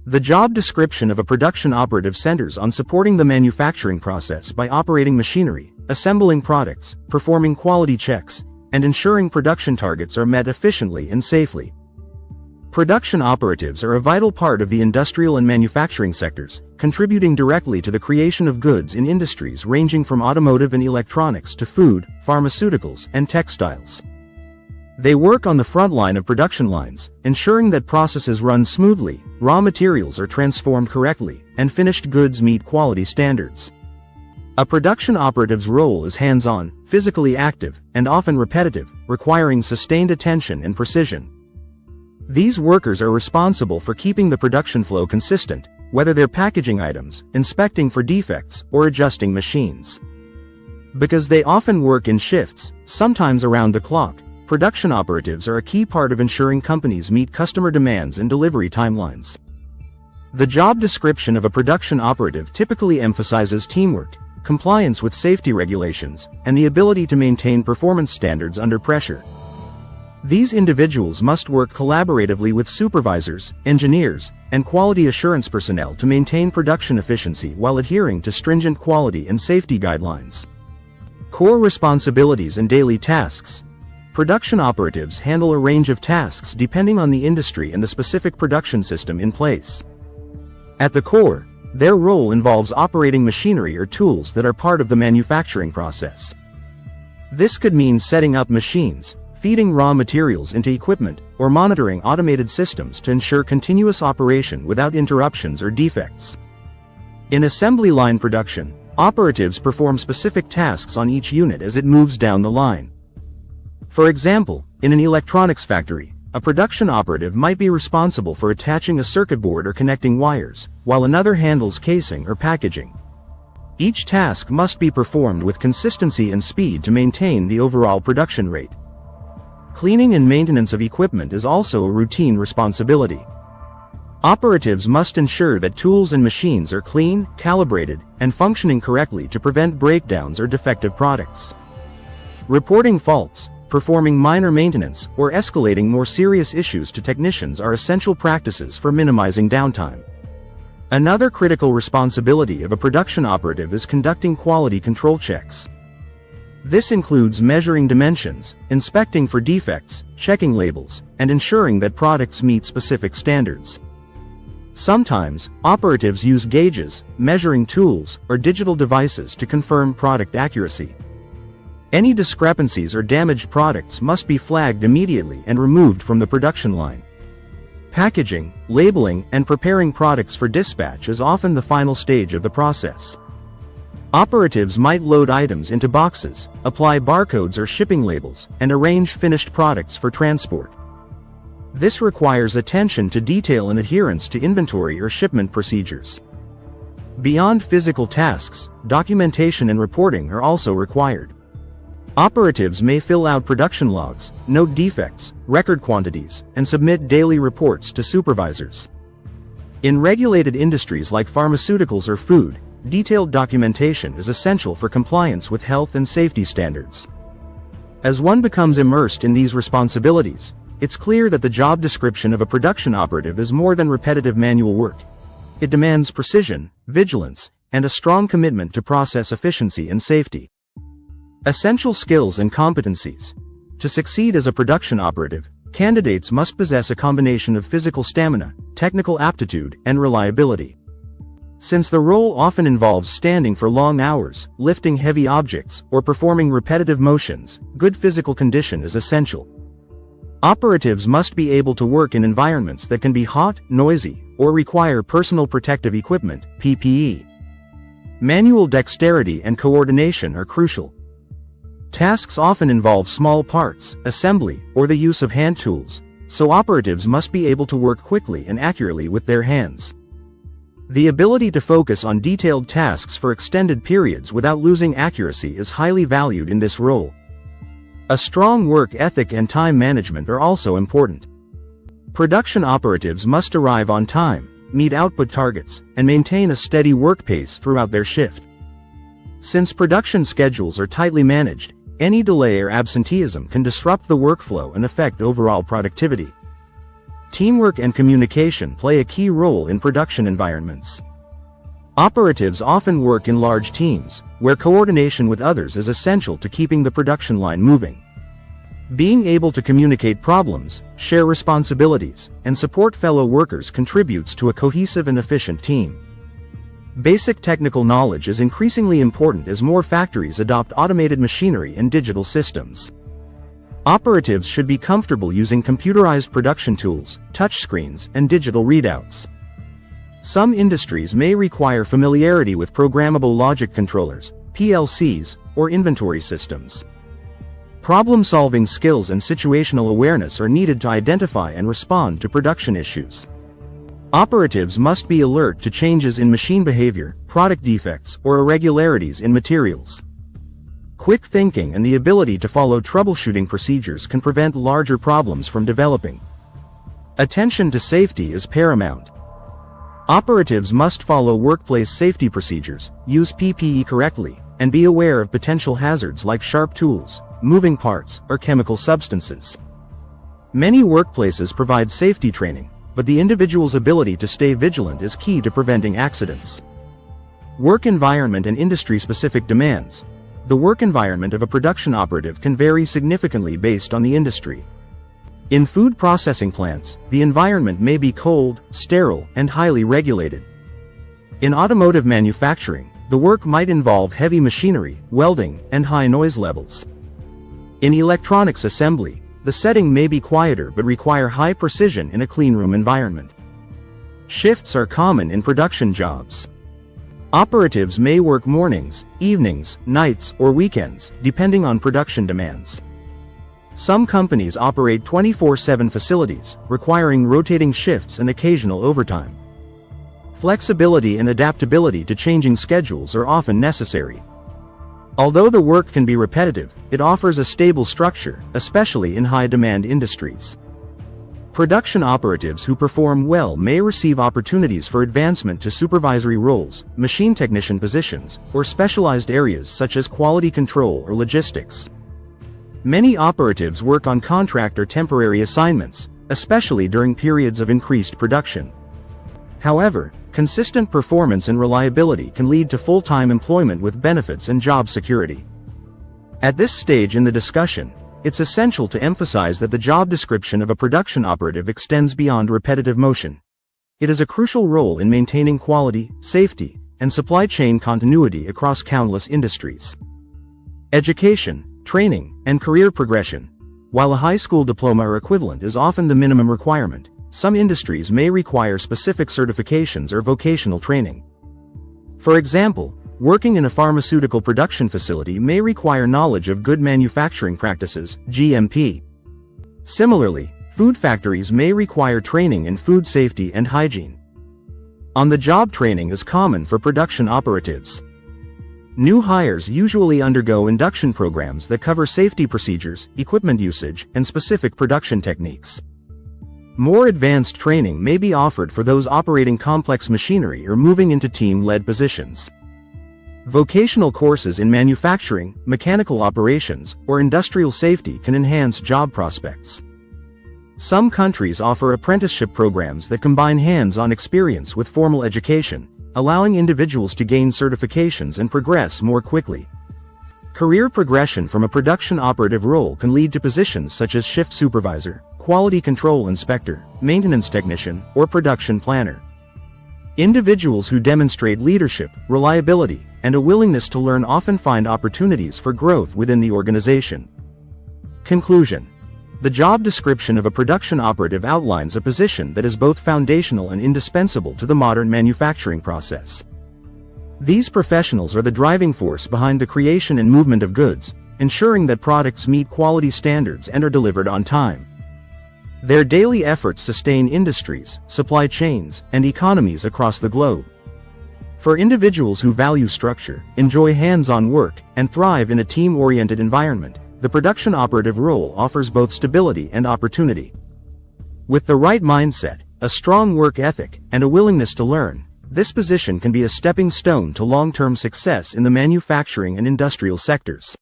The job description of a production operative centers on supporting the manufacturing process by operating machinery, assembling products, performing quality checks, and ensuring production targets are met efficiently and safely. Production operatives are a vital part of the industrial and manufacturing sectors, contributing directly to the creation of goods in industries ranging from automotive and electronics to food, pharmaceuticals, and textiles. They work on the front line of production lines, ensuring that processes run smoothly, raw materials are transformed correctly, and finished goods meet quality standards. A production operative's role is hands-on, physically active, and often repetitive, requiring sustained attention and precision. These workers are responsible for keeping the production flow consistent, whether they're packaging items, inspecting for defects, or adjusting machines. Because they often work in shifts, sometimes around the clock, production operatives are a key part of ensuring companies meet customer demands and delivery timelines. The job description of a production operative typically emphasizes teamwork, compliance with safety regulations, and the ability to maintain performance standards under pressure. These individuals must work collaboratively with supervisors, engineers, and quality assurance personnel to maintain production efficiency while adhering to stringent quality and safety guidelines. Core responsibilities and daily tasks. Production operatives handle a range of tasks depending on the industry and the specific production system in place. At the core, their role involves operating machinery or tools that are part of the manufacturing process. This could mean setting up machines, feeding raw materials into equipment, or monitoring automated systems to ensure continuous operation without interruptions or defects. In assembly line production, operatives perform specific tasks on each unit as it moves down the line. For example, in an electronics factory, a production operative might be responsible for attaching a circuit board or connecting wires, while another handles casing or packaging. Each task must be performed with consistency and speed to maintain the overall production rate. Cleaning and maintenance of equipment is also a routine responsibility. Operatives must ensure that tools and machines are clean, calibrated, and functioning correctly to prevent breakdowns or defective products. Reporting faults, performing minor maintenance, or escalating more serious issues to technicians are essential practices for minimizing downtime. Another critical responsibility of a production operative is conducting quality control checks. This includes measuring dimensions, inspecting for defects, checking labels, and ensuring that products meet specific standards. Sometimes, operatives use gauges, measuring tools, or digital devices to confirm product accuracy. Any discrepancies or damaged products must be flagged immediately and removed from the production line. Packaging, labeling, and preparing products for dispatch is often the final stage of the process. Operatives might load items into boxes, apply barcodes or shipping labels, and arrange finished products for transport. This requires attention to detail and adherence to inventory or shipment procedures. Beyond physical tasks, documentation and reporting are also required. Operatives may fill out production logs, note defects, record quantities, and submit daily reports to supervisors. In regulated industries like pharmaceuticals or food, detailed documentation is essential for compliance with health and safety standards. As one becomes immersed in these responsibilities, it's clear that the job description of a production operative is more than repetitive manual work. It demands precision, vigilance, and a strong commitment to process efficiency and safety. Essential skills and competencies. To succeed as a production operative, candidates must possess a combination of physical stamina, technical aptitude, and reliability. Since the role often involves standing for long hours, lifting heavy objects, or performing repetitive motions, good physical condition is essential. Operatives must be able to work in environments that can be hot, noisy, or require personal protective equipment, PPE. Manual dexterity and coordination are crucial. Tasks often involve small parts, assembly, or the use of hand tools, so operatives must be able to work quickly and accurately with their hands. The ability to focus on detailed tasks for extended periods without losing accuracy is highly valued in this role. A strong work ethic and time management are also important. Production operatives must arrive on time, meet output targets, and maintain a steady work pace throughout their shift. Since production schedules are tightly managed, any delay or absenteeism can disrupt the workflow and affect overall productivity. Teamwork and communication play a key role in production environments. Operatives often work in large teams, where coordination with others is essential to keeping the production line moving. Being able to communicate problems, share responsibilities, and support fellow workers contributes to a cohesive and efficient team. Basic technical knowledge is increasingly important as more factories adopt automated machinery and digital systems. Operatives should be comfortable using computerized production tools, touchscreens, and digital readouts. Some industries may require familiarity with programmable logic controllers, PLCs, or inventory systems. Problem-solving skills and situational awareness are needed to identify and respond to production issues. Operatives must be alert to changes in machine behavior, product defects, or irregularities in materials. Quick thinking and the ability to follow troubleshooting procedures can prevent larger problems from developing. Attention to safety is paramount. Operatives must follow workplace safety procedures, use PPE correctly, and be aware of potential hazards like sharp tools, moving parts, or chemical substances. Many workplaces provide safety training, but the individual's ability to stay vigilant is key to preventing accidents. Work environment and industry-specific demands. The work environment of a production operative can vary significantly based on the industry. In food processing plants, the environment may be cold, sterile, and highly regulated. In automotive manufacturing, the work might involve heavy machinery, welding, and high noise levels. In electronics assembly, the setting may be quieter but require high precision in a cleanroom environment. Shifts are common in production jobs. Operatives may work mornings, evenings, nights, or weekends, depending on production demands. Some companies operate 24/7 facilities, requiring rotating shifts and occasional overtime. Flexibility and adaptability to changing schedules are often necessary. Although the work can be repetitive, it offers a stable structure, especially in high-demand industries. Production operatives who perform well may receive opportunities for advancement to supervisory roles, machine technician positions, or specialized areas such as quality control or logistics. Many operatives work on contract or temporary assignments, especially during periods of increased production. However, consistent performance and reliability can lead to full-time employment with benefits and job security. At this stage in the discussion, it's essential to emphasize that the job description of a production operative extends beyond repetitive motion. It has a crucial role in maintaining quality, safety, and supply chain continuity across countless industries. Education, training, and career progression. While a high school diploma or equivalent is often the minimum requirement, some industries may require specific certifications or vocational training. For example, working in a pharmaceutical production facility may require knowledge of good manufacturing practices, GMP. Similarly, food factories may require training in food safety and hygiene. On-the-job training is common for production operatives. New hires usually undergo induction programs that cover safety procedures, equipment usage, and specific production techniques. More advanced training may be offered for those operating complex machinery or moving into team-led positions. Vocational courses in manufacturing, mechanical operations, or industrial safety can enhance job prospects. Some countries offer apprenticeship programs that combine hands-on experience with formal education, allowing individuals to gain certifications and progress more quickly. Career progression from a production operative role can lead to positions such as shift supervisor, quality control inspector, maintenance technician, or production planner. Individuals who demonstrate leadership, reliability, and a willingness to learn often find opportunities for growth within the organization. Conclusion. The job description of a production operative outlines a position that is both foundational and indispensable to the modern manufacturing process. These professionals are the driving force behind the creation and movement of goods, ensuring that products meet quality standards and are delivered on time. Their daily efforts sustain industries, supply chains, and economies across the globe. For individuals who value structure, enjoy hands-on work, and thrive in a team-oriented environment, the production operative role offers both stability and opportunity. With the right mindset, a strong work ethic, and a willingness to learn, this position can be a stepping stone to long-term success in the manufacturing and industrial sectors.